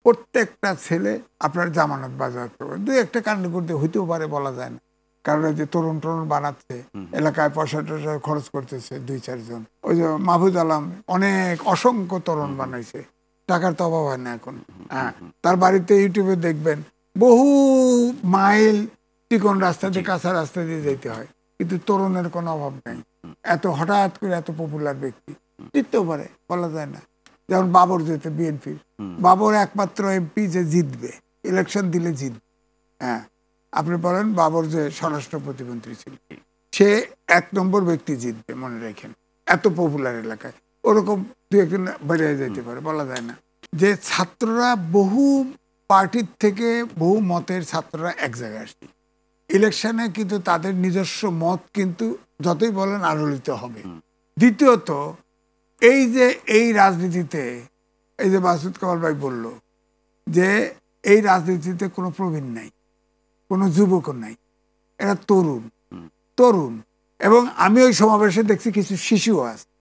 প্রত্যেকটা ছেলে আপনার জামানত বাজার করবে। দুই একটা কাণ্ড করতে হইতেও পারে, বলা যায় না। কারণ যে তরুণ টরুণ বানাচ্ছে, এলাকায় পয়সা টয়সা খরচ করতেছে 2-4 জন। ওই যে মাহফুজ আলম অনেক অসংখ্য তরুণ বানাইছে, টাকার তো অভাব হয় না এখন। হ্যাঁ, তার বাড়িতে ইউটিউবে দেখবেন বহু মাইল চিকন রাস্তা দিয়ে, কাঁচা রাস্তা দিয়ে যেতে হয়, কিন্তু তরুণের কোনো অভাব নেই। এত হঠাৎ করে এত পপুলার ব্যক্তি জিততেও পারে, বলা যায় না। যেমন বাবর যেতে বিএনপির, বাবর একমাত্র এমপি যে জিতবে, ইলেকশন দিলে জিতবে। হ্যাঁ, আপনি বলেন বাবর যে স্বরাষ্ট্র প্রতিমন্ত্রী ছিল, সে 1 নম্বর ব্যক্তি জিতবে, মনে রাখেন। এত পপুলার এলাকায় ওরকম দু একজন বেড়ে যেতে পারে, বলা যায় না। যে ছাত্ররা বহু পার্টির থেকে বহু মতের ছাত্ররা এক জায়গায় আসছে ইলেকশনে, কিন্তু তাদের নিজস্ব মত কিন্তু যতই বলেন আলোড়িত হবে। দ্বিতীয়ত, এই যে এই রাজনীতিতে, এই যে মাসুদ কামাল ভাই বলল যে এই রাজনীতিতে কোনো প্রবীণ নাই, কোনো যুবক নাই, এরা তরুণ তরুণ। এবং আমি ওই সমাবেশে দেখছি কিছু শিশুও আছে।